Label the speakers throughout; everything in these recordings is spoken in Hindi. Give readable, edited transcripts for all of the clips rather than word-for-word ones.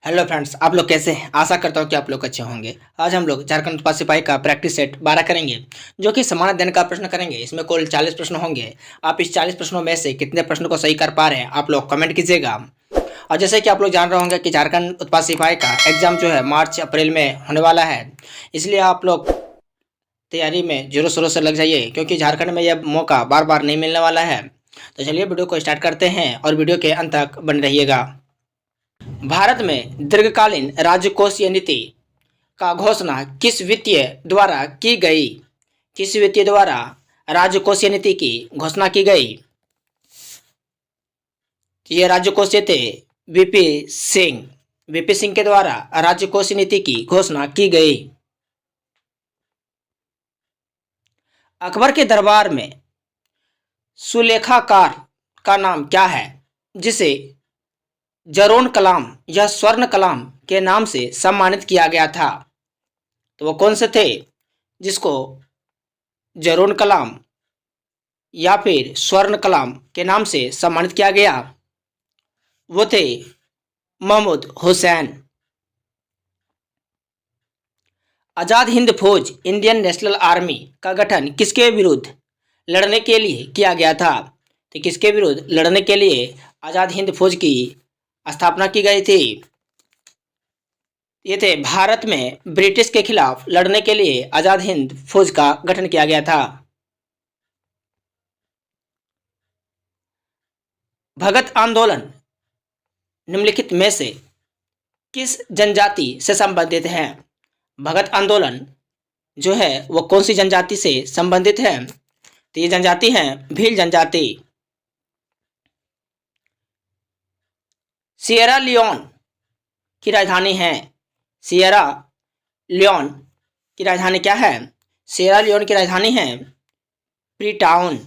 Speaker 1: हेलो फ्रेंड्स, आप लोग कैसे हैं? आशा करता हूँ कि आप लोग अच्छे होंगे। आज हम लोग झारखंड उत्पाद सिपाही का प्रैक्टिस सेट 12 करेंगे, जो कि समान अध्ययन का प्रश्न करेंगे। इसमें कुल 40 प्रश्न होंगे। आप इस 40 प्रश्नों में से कितने प्रश्नों को सही कर पा रहे हैं, आप लोग कमेंट कीजिएगा। और जैसे कि आप लोग जान रहे होंगे कि झारखंड उत्पाद सिपाही का एग्जाम जो है मार्च अप्रैल में होने वाला है, इसलिए आप लोग तैयारी में जोरों शोरों से लग जाइए, क्योंकि झारखंड में यह मौका बार बार नहीं मिलने वाला है। तो चलिए वीडियो को स्टार्ट करते हैं और वीडियो के अंत तक बने रहिएगा। भारत में दीर्घकालीन राजकोषीय नीति का घोषणा किस वित्तीय द्वारा की गई? किस वित्तीय द्वारा राजकोषीय नीति की घोषणा की गई? ये राजकोषीय थे वीपी सिंह। वीपी सिंह के द्वारा राजकोषीय नीति की घोषणा की गई। अकबर के दरबार में सुलेखाकार का नाम क्या है, जिसे जरोन कलाम या स्वर्ण कलाम के नाम से सम्मानित किया गया था? तो वो कौन से थे जिसको जरोन कलाम या फिर स्वर्ण कलाम के नाम से सम्मानित किया गया? वो थे महमूद हुसैन। आजाद हिंद फौज इंडियन नेशनल आर्मी का गठन किसके विरुद्ध लड़ने के लिए किया गया था? तो किसके विरुद्ध लड़ने के लिए आजाद हिंद फौज की स्थापना की गई थी? ये थे भारत में ब्रिटिश के खिलाफ लड़ने के लिए आजाद हिंद फौज का गठन किया गया था। भगत आंदोलन निम्नलिखित में से किस जनजाति से संबंधित है? भगत आंदोलन जो है वो कौन सी जनजाति से संबंधित है? तो ये जनजाति है भील जनजाति। सिएरा लियोन की राजधानी है। सिएरा लियोन की राजधानी क्या है? सिएरा लियोन की राजधानी है Freetown.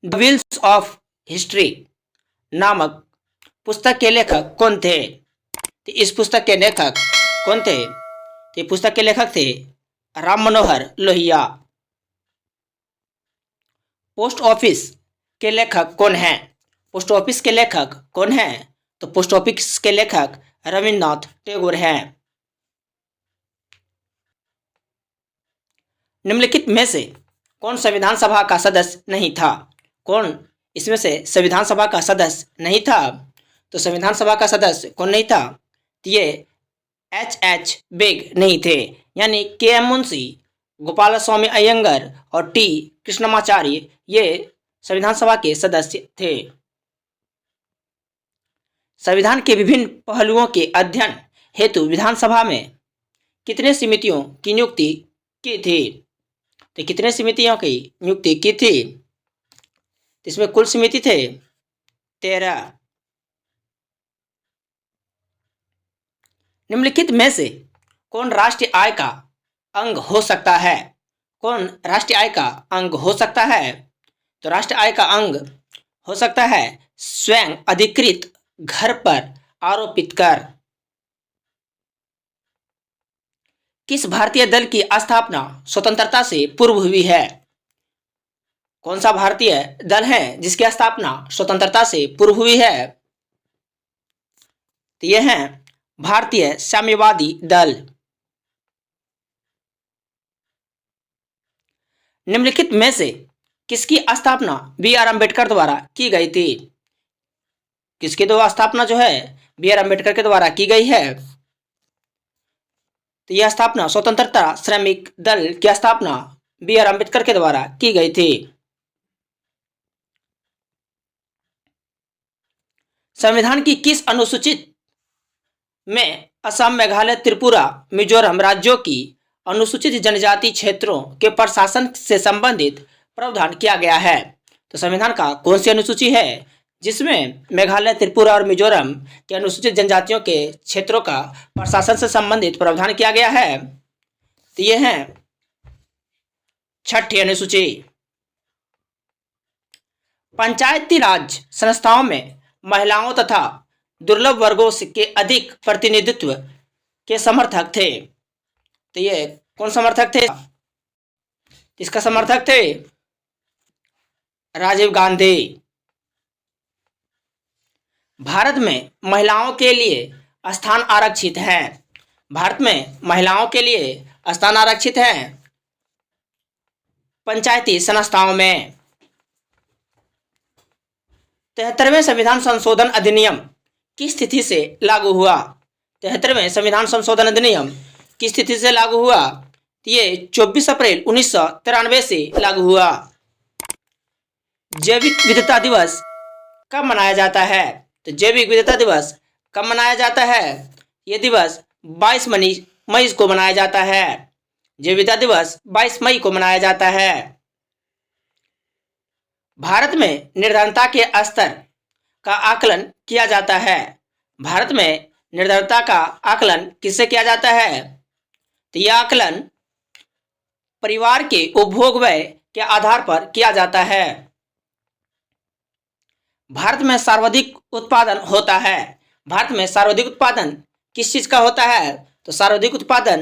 Speaker 1: The wheels of history नामक पुस्तक के लेखक कौन थे? तो इस पुस्तक के लेखक कौन थे? तो ये पुस्तक के लेखक थे राम मनोहर लोहिया। पोस्ट ऑफिस के लेखक कौन है? पोस्ट ऑफिस के लेखक कौन है? तो पोस्ट ऑफिस के लेखक रविन्द्रनाथ टैगोर हैं। निम्नलिखित में से कौन संविधान सभा का सदस्य नहीं था? कौन इसमें से संविधान सभा का सदस्य नहीं था? तो संविधान सभा का सदस्य कौन नहीं था? तो ये एच बेग नहीं थे, यानी के एम मुंशी, गोपाल स्वामी अयंगर और टी कृष्णमाचार्य ये संविधान सभा के सदस्य थे। संविधान के विभिन्न पहलुओं के अध्ययन हेतु विधानसभा में कितने समितियों की नियुक्ति की थी? तो कितने समितियों की नियुक्ति की थी? इसमें कुल समिति थे 13। निम्नलिखित में से कौन राष्ट्रीय आय का अंग हो सकता है? कौन राष्ट्रीय आय का अंग हो सकता है? तो राष्ट्रीय आय का अंग हो सकता है स्वयं अधिकृत घर पर आरोपित कर। किस भारतीय दल की स्थापना स्वतंत्रता से पूर्व हुई है? कौन सा भारतीय दल है जिसकी स्थापना स्वतंत्रता से पूर्व हुई है? तो यह है भारतीय साम्यवादी दल। निम्नलिखित में से किसकी स्थापना बी आर अम्बेडकर द्वारा की गई थी? किसकी द्वारा स्थापना जो है बी आर अम्बेडकर के द्वारा की गई है? तो यह स्थापना स्वतंत्रता श्रमिक दल की स्थापना बी आर अम्बेडकर के द्वारा की गई थी। संविधान की किस अनुसूचित में असम, मेघालय, त्रिपुरा, मिजोरम राज्यों की अनुसूचित जनजाति क्षेत्रों के प्रशासन से संबंधित प्रावधान किया गया है? तो संविधान का कौन सी अनुसूची है जिसमें मेघालय, त्रिपुरा और मिजोरम के अनुसूचित जनजातियों के क्षेत्रों का प्रशासन से संबंधित प्रावधान किया गया है? तो ये है 6ठी अनुसूची। पंचायती राज संस्थाओं में महिलाओं तथा दुर्लभ वर्गों के अधिक प्रतिनिधित्व के समर्थक थे। तो ये कौन समर्थक थे? इसका समर्थक थे राजीव गांधी। भारत में महिलाओं के लिए स्थान आरक्षित है। भारत में महिलाओं के लिए स्थान आरक्षित है पंचायती संस्थाओं में। 73वें संविधान संशोधन अधिनियम किस तिथि से लागू हुआ? 73वें संविधान संशोधन अधिनियम किस तिथि से लागू हुआ? ये 24 अप्रैल 1993 से लागू हुआ। जैविक विविधता दिवस कब मनाया जाता है? तो जैविक विविधता दिवस कब मनाया जाता है? यह दिवस 22 मई को मनाया जाता है। जैविक विविधता दिवस 22 मई को मनाया जाता है। भारत में निर्धनता के स्तर का आकलन किया जाता है। भारत में निर्धनता का आकलन किससे किया जाता है? तो यह आकलन परिवार के उपभोग व्यय के आधार पर किया जाता है। भारत में सर्वाधिक उत्पादन होता है। भारत में सर्वाधिक उत्पादन किस चीज का होता है? तो सर्वाधिक उत्पादन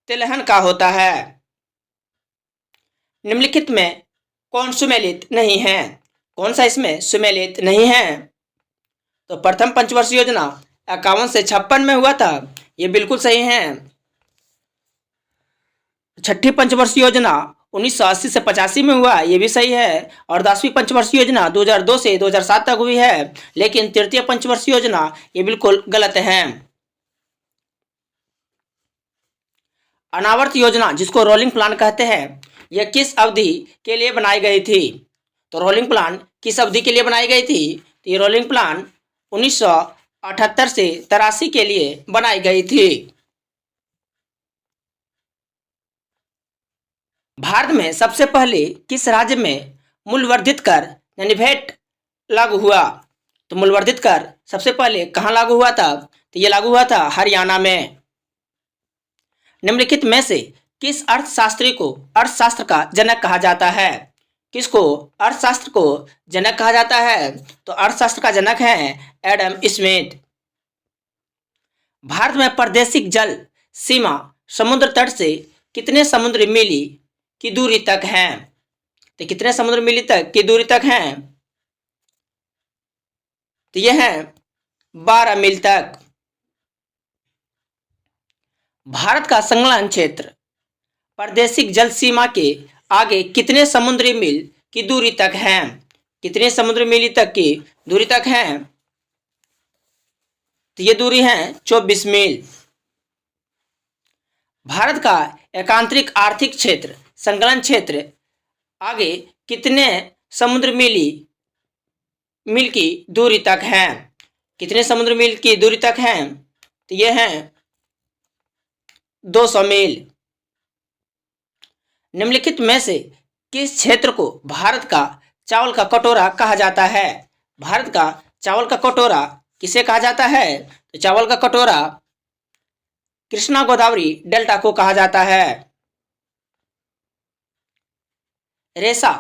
Speaker 1: तिलहन का होता है। निम्नलिखित में कौन सुमेलित नहीं है? कौन सा इसमें सुमेलित नहीं है? तो प्रथम पंचवर्षीय योजना 51 से 56 में हुआ था, ये बिल्कुल सही है। छठी पंचवर्षीय योजना 1980 से 85 में हुआ, ये भी सही है। और 10वीं पंचवर्षीय योजना 2002 से 2007 तक हुई है। लेकिन तृतीय पंचवर्षीय योजना ये बिल्कुल गलत है। अनावर्त योजना जिसको रोलिंग प्लान कहते हैं, यह किस अवधि के लिए बनाई गई थी? तो रोलिंग प्लान किस अवधि के लिए बनाई गई थी? तो ये रोलिंग प्लान 1978 से 83 के लिए बनाई गई थी। भारत में सबसे पहले किस राज्य में मूल्यवर्धित कर यानी वैट लागू हुआ? तो मूल्यवर्धित कर सबसे पहले कहाँ लागू हुआ था? तो ये लागू हुआ था हरियाणा में। निम्नलिखित में से किस अर्थशास्त्री को अर्थशास्त्र का जनक कहा जाता है? किसको अर्थशास्त्र को जनक कहा जाता है? तो अर्थशास्त्र का जनक है एडम स्मिथ। भारत में प्रादेशिक जल सीमा समुद्र तट से कितने समुद्री मील की दूरी तक है? तो कितने समुद्र मील तक की दूरी तक है? तो यह है 12 मील तक। भारत का संलग्न क्षेत्र प्रादेशिक जल सीमा के आगे कितने समुद्री मील की दूरी तक है? कितने समुद्री मील तक की दूरी तक है? तो ये दूरी है 24 मील। भारत का एकांतरिक आर्थिक क्षेत्र संलग्न क्षेत्र आगे कितने समुद्र मील की दूरी तक है? कितने समुद्र मील की दूरी तक है? तो ये है 200 मील। निम्नलिखित में से किस क्षेत्र को भारत का चावल का कटोरा कहा जाता है? भारत का चावल का कटोरा किसे कहा जाता है? तो चावल का कटोरा कृष्णा गोदावरी डेल्टा को कहा जाता है। रेशा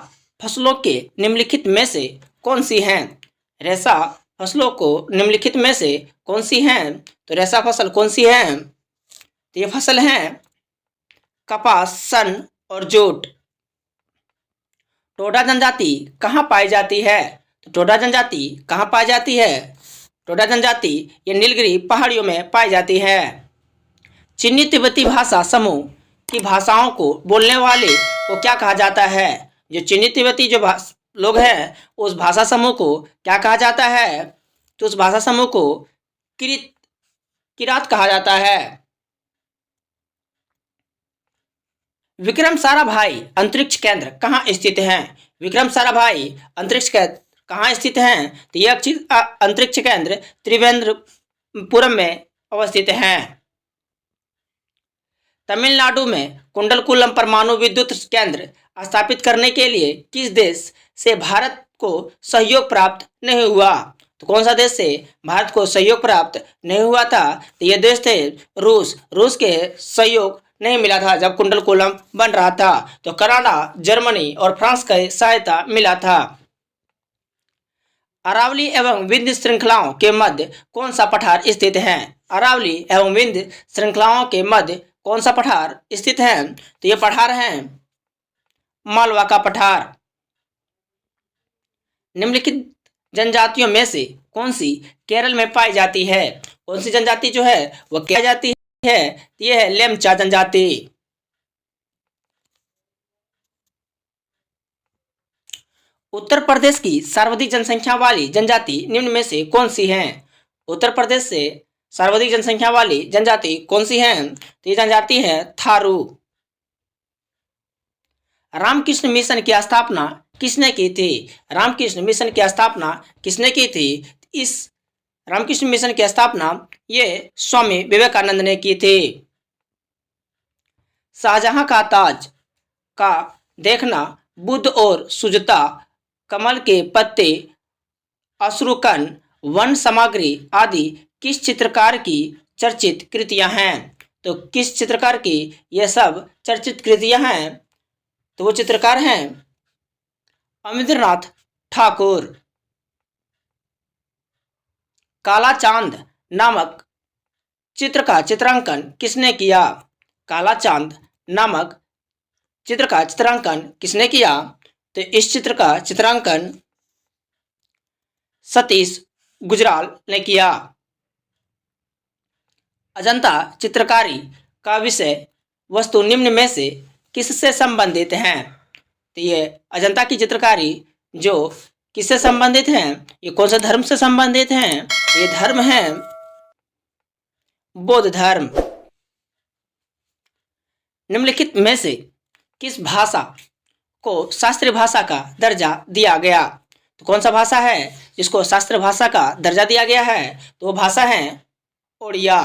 Speaker 1: फसलों के निम्नलिखित में से कौन सी हैं? रेशा फसलों को निम्नलिखित में से कौन सी हैं? तो रेशा फसल कौन सी है? तो ये फसल है कपास, सन और जूट। टोडा जनजाति कहाँ पाई जाती है? तो टोडा जनजाति कहाँ पाई जाती है? टोडा जनजाति ये नीलगिरी पहाड़ियों में पाई जाती है। चीनी तिब्बती भाषा समूह की भाषाओं को बोलने वाले को क्या कहा जाता है? जो चीनी तिब्बती जो लोग हैं उस भाषा समूह को क्या कहा जाता है? तो उस भाषा समूह को किरात कहा जाता है। विक्रम साराभाई अंतरिक्ष केंद्र कहाँ स्थित है? विक्रम साराभाई अंतरिक्ष केंद्र कहाँ स्थित हैं? तो यह अंतरिक्ष केंद्र त्रिवेंद्रपुरम में अवस्थित है। तमिलनाडु में कुंडलकुलम परमाणु विद्युत केंद्र स्थापित करने के लिए किस देश से भारत को सहयोग प्राप्त नहीं हुआ? तो कौन सा देश से भारत को सहयोग प्राप्त नहीं हुआ था? तो ये देश थे रूस। रूस के सहयोग नहीं मिला था जब कुंडलकुलम बन रहा था। तो कनाडा, जर्मनी और फ्रांस का सहायता मिला था। अरावली एवं विंध्य श्रृंखलाओं के मध्य कौन सा पठार स्थित है? अरावली एवं विंध्य श्रृंखलाओं के मध्य कौन सा पठार स्थित है? तो ये पठार है मालवा का पठार। निम्नलिखित जनजातियों में से कौन सी केरल में पाई जाती है? कौन सी जनजाति जो है वह क्या जाती है? ये है लेमचा जनजाति। उत्तर प्रदेश की सर्वाधिक जनसंख्या वाली जनजाति निम्न में से कौन सी है? उत्तर प्रदेश से सर्वाधिक जनसंख्या वाली जनजाति कौन सी है? तो ये जनजाति है थारू। रामकृष्ण मिशन की स्थापना किसने की थी? रामकृष्ण मिशन की स्थापना किसने की थी? इस रामकृष्ण मिशन की स्थापना ये स्वामी विवेकानंद ने की थी। शाहजहां का ताज का देखना बुद्ध और सुजता, कमल के पत्ते, अश्रुकण, वन सामग्री आदि किस चित्रकार की चर्चित कृतियां हैं? तो किस चित्रकार की यह सब चर्चित कृतियां हैं? तो वो चित्रकार हैं अमरेंद्रनाथ ठाकुर। काला चांद नामक चित्र का चित्रांकन किसने किया? काला चांद नामक चित्र का चित्रांकन किसने किया? तो इस चित्र का चित्रांकन सतीश गुजराल ने किया। अजंता चित्रकारी का विषय वस्तु निम्न में से किससे संबंधित हैं? तो ये अजंता की चित्रकारी जो किससे संबंधित हैं? ये कौन से धर्म से संबंधित हैं? ये धर्म है बौद्ध धर्म। निम्नलिखित में से किस भाषा को शास्त्रीय भाषा का दर्जा दिया गया? तो कौन सा भाषा है जिसको शास्त्रीय भाषा का दर्जा दिया गया है? तो वो भाषा है ओडिया।